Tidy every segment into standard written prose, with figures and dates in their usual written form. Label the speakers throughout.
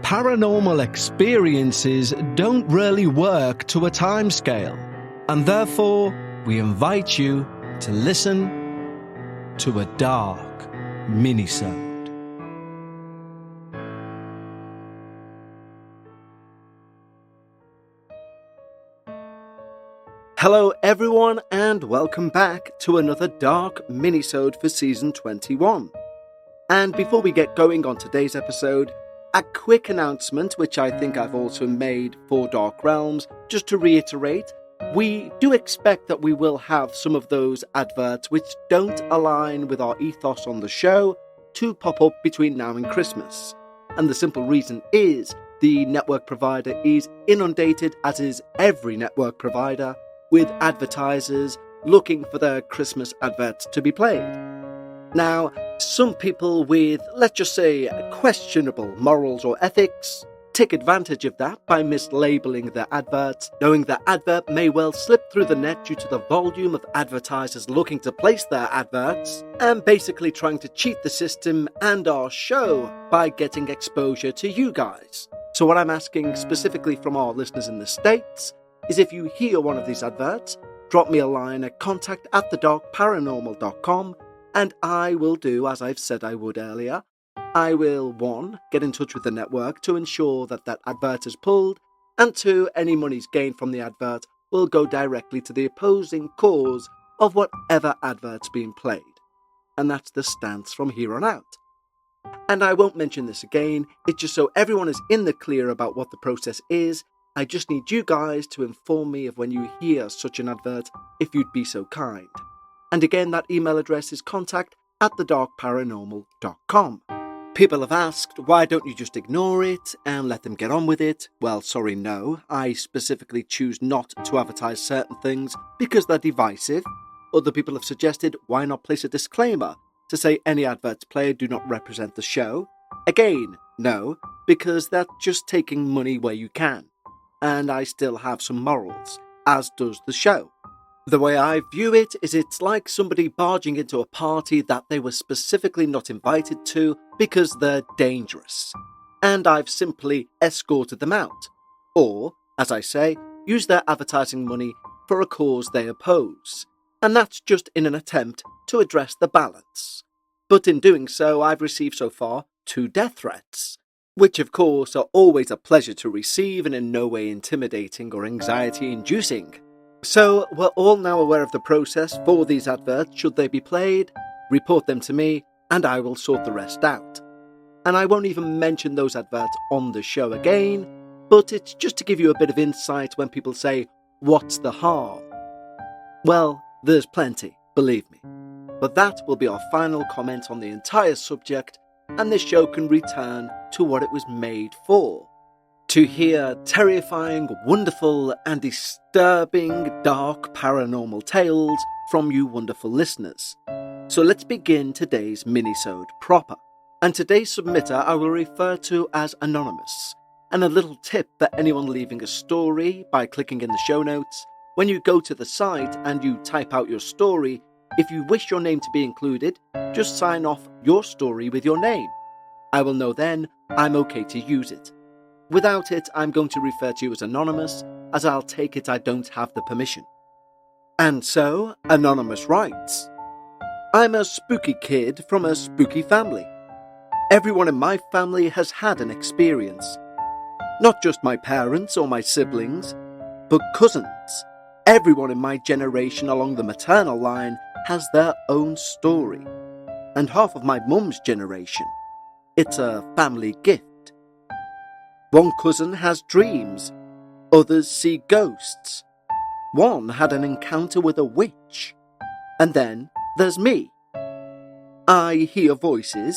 Speaker 1: paranormal experiences don't really work to a timescale, and therefore we invite you to listen to a dark minisode.
Speaker 2: Hello everyone, and welcome back to another dark minisode for season 21. And before we get going on today's episode, a quick announcement which I think I've also made for Dark Realms. Just to reiterate, we do expect that we will have some of those adverts which don't align with our ethos on the show to pop up between now and Christmas. And the simple reason is the network provider is inundated, as is every network provider, with advertisers looking for their Christmas adverts to be played. Now, some people with, let's just say, questionable morals or ethics take advantage of that by mislabeling their adverts, knowing the advert may well slip through the net due to the volume of advertisers looking to place their adverts, and basically trying to cheat the system and our show by getting exposure to you guys. So what I'm asking specifically from our listeners in the States is if you hear one of these adverts, drop me a line at contact@thedarkparanormal.com, and I will do as I've said I would earlier. I will, 1, get in touch with the network to ensure that that advert is pulled, and 2, any monies gained from the advert will go directly to the opposing cause of whatever advert's being played. And that's the stance from here on out. And I won't mention this again, it's just so everyone is in the clear about what the process is. I just need you guys to inform me of when you hear such an advert, if you'd be so kind. And again, that email address is contact@thedarkparanormal.com. People have asked, why don't you just ignore it and let them get on with it? Well, sorry, no. I specifically choose not to advertise certain things because they're divisive. Other people have suggested, why not place a disclaimer to say any adverts played do not represent the show? Again, no, because that's just taking money where you can. And I still have some morals, as does the show. The way I view it is it's like somebody barging into a party that they were specifically not invited to because they're dangerous. And I've simply escorted them out. Or, as I say, use their advertising money for a cause they oppose. And that's just in an attempt to address the balance. But in doing so, I've received so far 2 death threats, which of course are always a pleasure to receive and in no way intimidating or anxiety-inducing. So we're all now aware of the process for these adverts should they be played. Report them to me and I will sort the rest out. And I won't even mention those adverts on the show again, but it's just to give you a bit of insight when people say, what's the harm? Well, there's plenty, believe me. But that will be our final comment on the entire subject, and this show can return to what it was made for. To hear terrifying, wonderful, and disturbing dark paranormal tales from you wonderful listeners. So let's begin today's minisode proper. And today's submitter I will refer to as Anonymous. And a little tip for anyone leaving a story by clicking in the show notes. When you go to the site and you type out your story, if you wish your name to be included, just sign off your story with your name. I will know then I'm okay to use it. Without it, I'm going to refer to you as Anonymous, as I'll take it I don't have the permission. And so, Anonymous writes, I'm a spooky kid from a spooky family. Everyone in my family has had an experience. Not just my parents or my siblings, but cousins. Everyone in my generation along the maternal line has their own story. And half of my mum's generation. It's a family gift. One cousin has dreams. Others see ghosts. One had an encounter with a witch. And then there's me. I hear voices,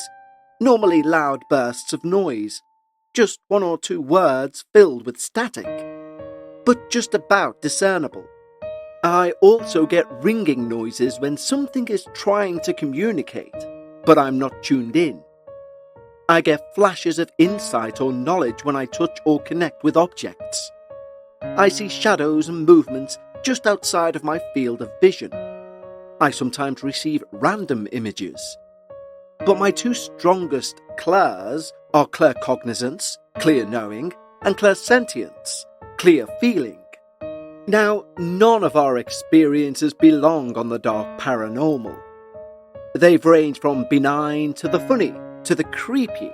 Speaker 2: normally loud bursts of noise, just 1 or 2 words filled with static, but just about discernible. I also get ringing noises when something is trying to communicate, but I'm not tuned in. I get flashes of insight or knowledge when I touch or connect with objects. I see shadows and movements just outside of my field of vision. I sometimes receive random images. But my 2 strongest clairs are claircognizance clear knowing, and clairsentience, clear feeling. Now, none of our experiences belong on the dark paranormal. They've ranged from benign to the funny to the creepy,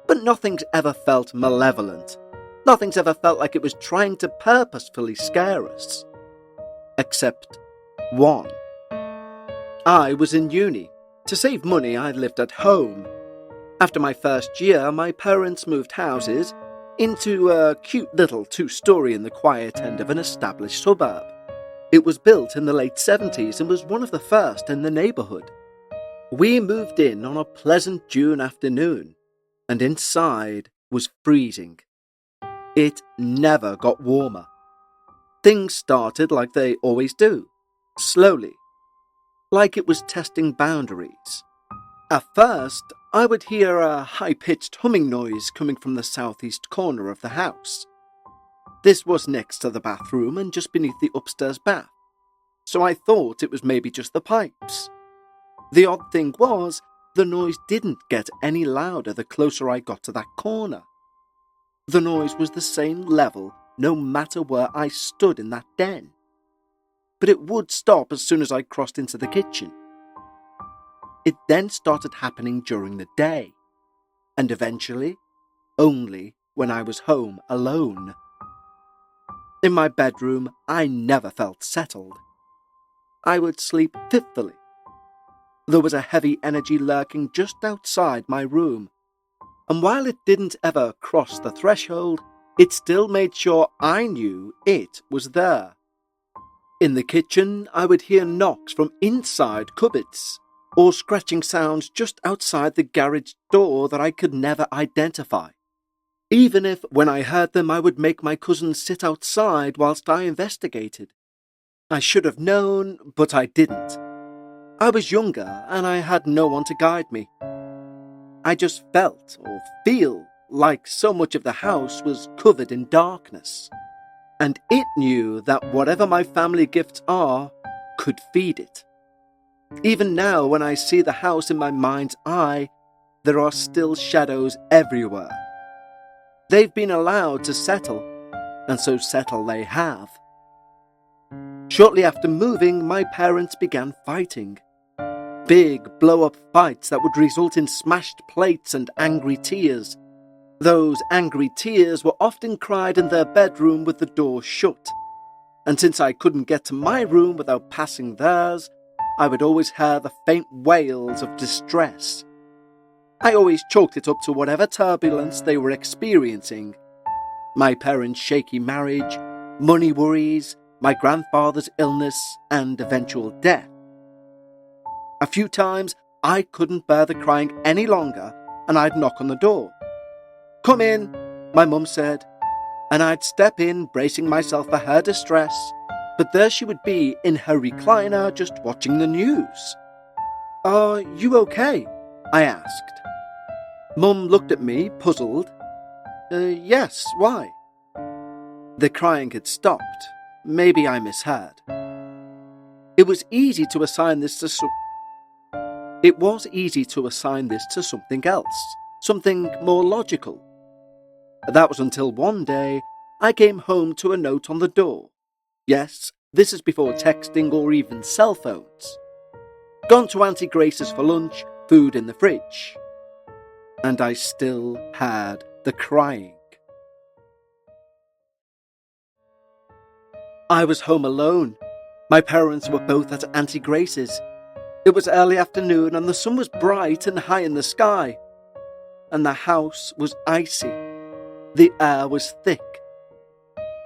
Speaker 2: but nothing's ever felt malevolent. Nothing's ever felt like it was trying to purposefully scare us. Except one. I was in uni. To save money, I lived at home. After my first year, my parents moved houses into a cute little 2-story in the quiet end of an established suburb. It was built in the late 70s and was one of the first in the neighbourhood. We moved in on a pleasant June afternoon, and inside was freezing. It never got warmer. Things started like they always do, slowly, like it was testing boundaries. At first, I would hear a high-pitched humming noise coming from the southeast corner of the house. This was next to the bathroom and just beneath the upstairs bath, so I thought it was maybe just the pipes. The odd thing was, the noise didn't get any louder the closer I got to that corner. The noise was the same level no matter where I stood in that den. But it would stop as soon as I crossed into the kitchen. It then started happening during the day, and eventually, only when I was home alone. In my bedroom, I never felt settled. I would sleep fitfully. There was a heavy energy lurking just outside my room, and while it didn't ever cross the threshold, it still made sure I knew it was there. In the kitchen, I would hear knocks from inside cupboards, or scratching sounds just outside the garage door that I could never identify. Even if, when I heard them, I would make my cousin sit outside whilst I investigated. I should have known, but I didn't. I was younger and I had no one to guide me. I just felt or feel like so much of the house was covered in darkness, and it knew that whatever my family gifts are could feed it. Even now, when I see the house in my mind's eye, there are still shadows everywhere. They've been allowed to settle, and so settle they have. Shortly after moving, my parents began fighting. Big blow-up fights that would result in smashed plates and angry tears. Those angry tears were often cried in their bedroom with the door shut. And since I couldn't get to my room without passing theirs, I would always hear the faint wails of distress. I always chalked it up to whatever turbulence they were experiencing. My parents' shaky marriage, money worries, my grandfather's illness, and eventual death. A few times, I couldn't bear the crying any longer, and I'd knock on the door. "Come in," my mum said, and I'd step in, bracing myself for her distress, but there she would be in her recliner just watching the news. "Are you okay?" I asked. Mum looked at me, puzzled. Yes, why?" The crying had stopped. Maybe I misheard. It was easy to assign this to something else, something more logical. That was until one day I came home to a note on the door. Yes, this is before texting or even cell phones. Gone to Auntie Grace's for lunch, food in the fridge. And I still had the crying. I was home alone. My parents were both at Auntie Grace's. It was early afternoon and the sun was bright and high in the sky. And the house was icy. The air was thick.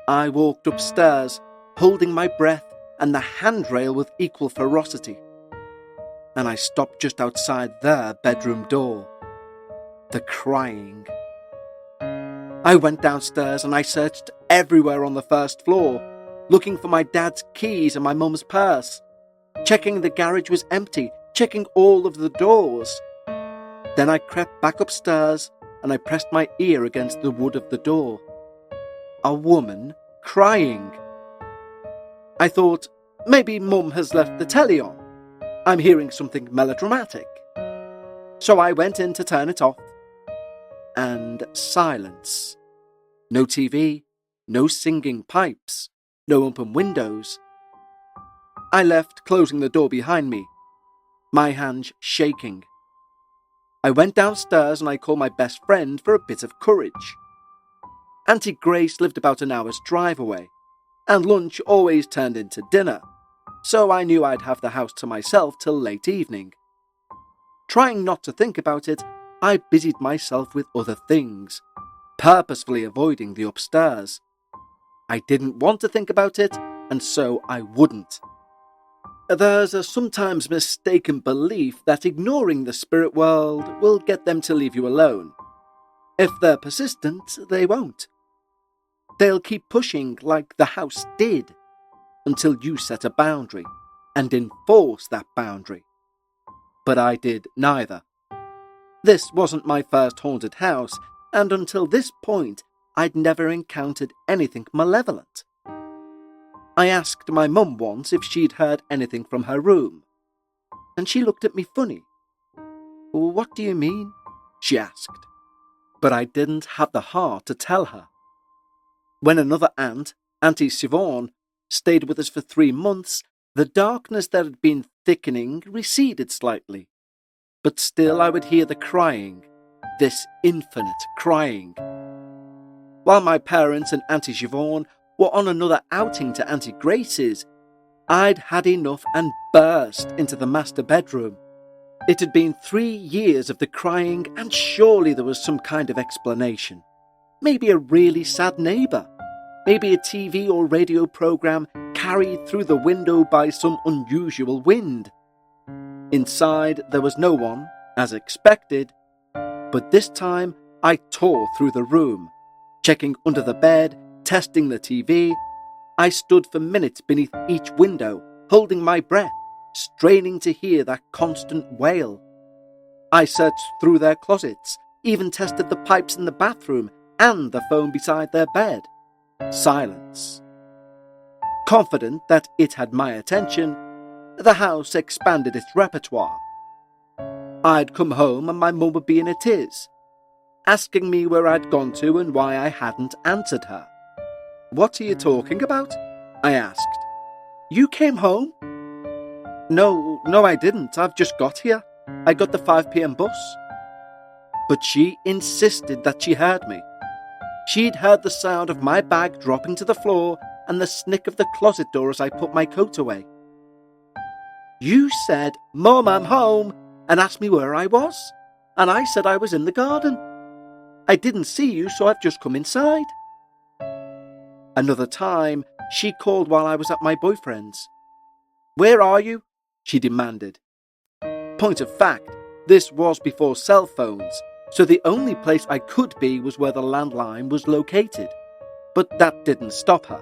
Speaker 2: I walked upstairs, holding my breath and the handrail with equal ferocity. And I stopped just outside their bedroom door. The crying. I went downstairs and I searched everywhere on the first floor, looking for my dad's keys and my mum's purse, checking the garage was empty, checking all of the doors. Then I crept back upstairs and I pressed my ear against the wood of the door. A woman crying. I thought, maybe Mum has left the telly on. I'm hearing something melodramatic. So I went in to turn it off. and silence. No TV, no singing pipes, no open windows. I left, closing the door behind me, my hands shaking. I went downstairs and I called my best friend for a bit of courage. Auntie Grace lived about an hour's drive away, and lunch always turned into dinner, so I knew I'd have the house to myself till late evening. Trying not to think about it, I busied myself with other things, purposefully avoiding the upstairs. I didn't want to think about it, and so I wouldn't. There's a sometimes mistaken belief that ignoring the spirit world will get them to leave you alone. If they're persistent, they won't. They'll keep pushing like the house did, until you set a boundary and enforce that boundary. But I did neither. This wasn't my first haunted house, and until this point, I'd never encountered anything malevolent. I asked my mum once if she'd heard anything from her room, and she looked at me funny. "What do you mean?" she asked, but I didn't have the heart to tell her. When another aunt, Auntie Siobhan, stayed with us for 3 months, the darkness that had been thickening receded slightly, but still I would hear the crying, this infinite crying. While my parents and Auntie Siobhan were on another outing to Auntie Grace's, I'd had enough and burst into the master bedroom. It had been 3 years of the crying, and surely there was some kind of explanation. Maybe a really sad neighbour. Maybe a TV or radio programme carried through the window by some unusual wind. Inside there was no one, as expected, but this time I tore through the room, checking under the bed, testing the TV. I stood for minutes beneath each window, holding my breath, straining to hear that constant wail. I searched through their closets, even tested the pipes in the bathroom and the phone beside their bed. Silence. Confident that it had my attention, the house expanded its repertoire. I'd come home and my mum would be in a tiz, asking me where I'd gone to and why I hadn't answered her. "What are you talking about?" I asked. "You came home?" No, I didn't. I've just got here. I got the 5 p.m. bus." But she insisted that she heard me. She'd heard the sound of my bag dropping to the floor and the snick of the closet door as I put my coat away. "You said, 'Mum, I'm home,' and asked me where I was, and I said I was in the garden. I didn't see you, so I've just come inside." Another time, she called while I was at my boyfriend's. "Where are you?" she demanded. Point of fact, this was before cell phones, so the only place I could be was where the landline was located. But that didn't stop her.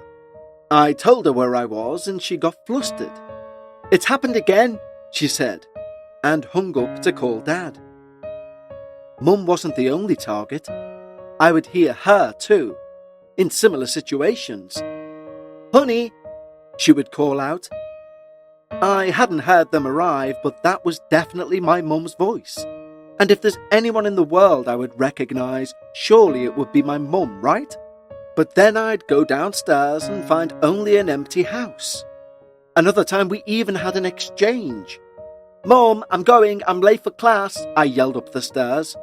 Speaker 2: I told her where I was and she got flustered. "It's happened again," she said, and hung up to call Dad. Mum wasn't the only target. I would hear her too, in similar situations. "Honey," she would call out. I hadn't heard them arrive, but that was definitely my mum's voice. And if there's anyone in the world I would recognise, surely it would be my mum, right? But then I'd go downstairs and find only an empty house. Another time we even had an exchange. "Mum, I'm going, I'm late for class," I yelled up the stairs.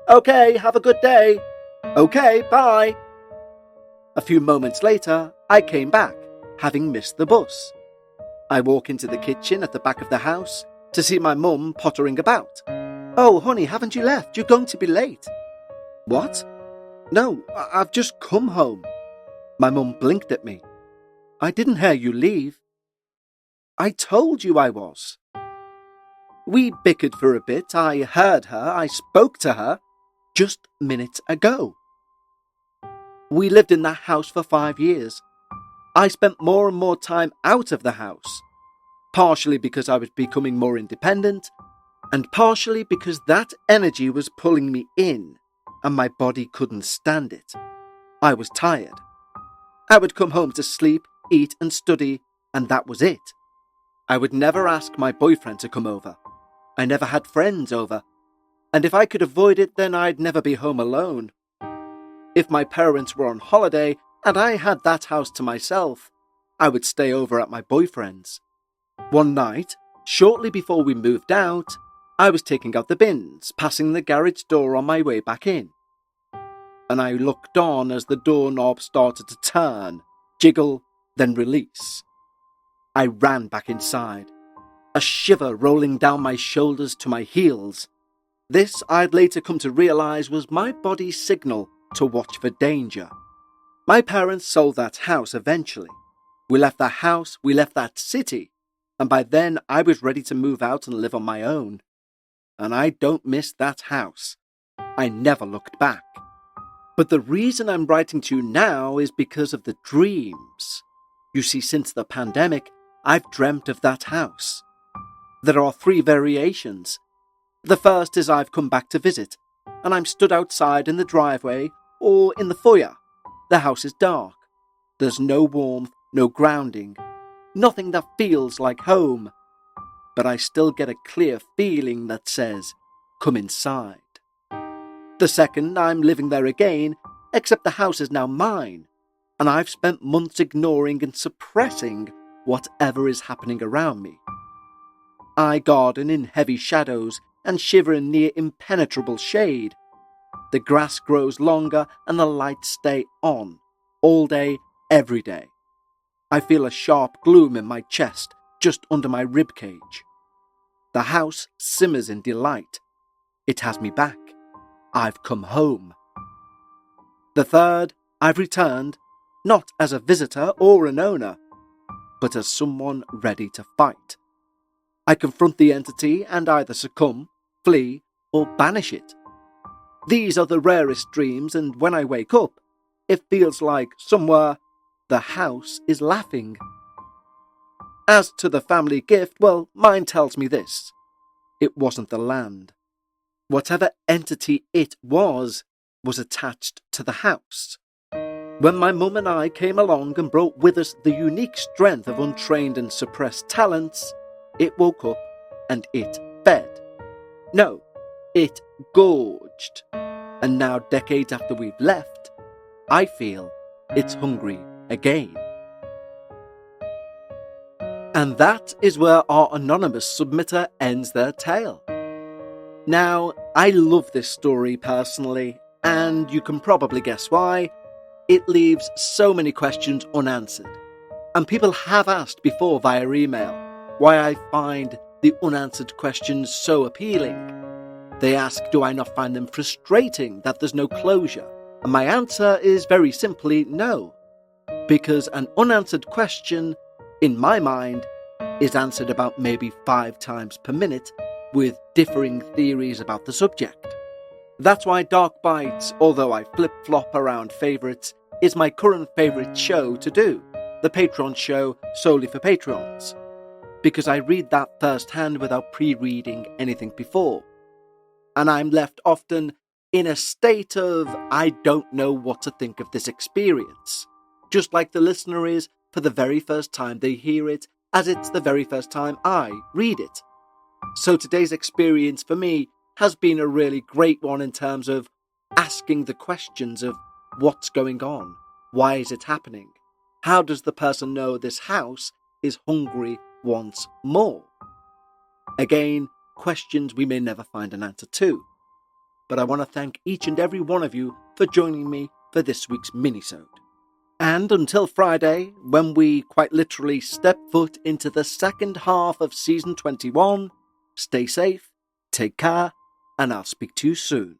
Speaker 2: "Okay, have a good day." "Okay, bye." A few moments later, I came back, having missed the bus. I walk into the kitchen at the back of the house to see my mum pottering about. "Oh, honey, haven't you left? You're going to be late." "What?" "No, I've just come home." My mum blinked at me. "I didn't hear you leave." "I told you I was." We bickered for a bit. I heard her, I spoke to her, just minutes ago. We lived in that house for 5 years. I spent more and more time out of the house, partially because I was becoming more independent, and partially because that energy was pulling me in, and my body couldn't stand it. I was tired. I would come home to sleep, eat and study, and that was it. I would never ask my boyfriend to come over. I never had friends over. And if I could avoid it, then I'd never be home alone. If my parents were on holiday and I had that house to myself, I would stay over at my boyfriend's. One night, shortly before we moved out, I was taking out the bins, passing the garage door on my way back in. And I looked on as the doorknob started to turn, jiggle, then release. I ran back inside, a shiver rolling down my shoulders to my heels. This I'd later come to realise was my body's signal to watch for danger. My parents sold that house eventually. We left that house, we left that city, and by then I was ready to move out and live on my own. And I don't miss that house. I never looked back. But the reason I'm writing to you now is because of the dreams. You see, since the pandemic, I've dreamt of that house. There are 3 variations. The first is I've come back to visit, and I'm stood outside in the driveway or in the foyer. The house is dark. There's no warmth, no grounding, nothing that feels like home. But I still get a clear feeling that says, come inside. The second, I'm living there again, except the house is now mine, and I've spent months ignoring and suppressing whatever is happening around me. I garden in heavy shadows and shiver in near impenetrable shade. The grass grows longer and the lights stay on, all day, every day. I feel a sharp gloom in my chest, just under my ribcage. The house simmers in delight. It has me back. I've come home. The third, I've returned, not as a visitor or an owner, but as someone ready to fight. I confront the entity and either succumb, flee, or banish it. These are the rarest dreams, and when I wake up, it feels like somewhere the house is laughing. As to the family gift, well, mine tells me this. It wasn't the land. Whatever entity it was attached to the house. When my mum and I came along and brought with us the unique strength of untrained and suppressed talents, it woke up and it fed. No, it gorged. And now, decades after we've left, I feel it's hungry again. And that is where our anonymous submitter ends their tale. Now, I love this story personally, and you can probably guess why. It leaves so many questions unanswered. And people have asked before via email why I find the unanswered questions so appealing. They ask, do I not find them frustrating that there's no closure? And my answer is very simply no. Because an unanswered question, in my mind, is answered about maybe 5 times per minute, with differing theories about the subject. That's why Dark Bites, although I flip-flop around favourites, is my current favourite show to do, the Patreon show solely for Patreons, because I read that firsthand without pre-reading anything before. And I'm left often in a state of I don't know what to think of this experience, just like the listener is for the very first time they hear it, as it's the very first time I read it. So today's experience for me has been a really great one in terms of asking the questions of what's going on, why is it happening, how does the person know this house is hungry once more? Again, questions we may never find an answer to. But I want to thank each and every one of you for joining me for this week's Minisode. And until Friday, when we quite literally step foot into the second half of Season 21, stay safe, take care, and I'll speak to you soon.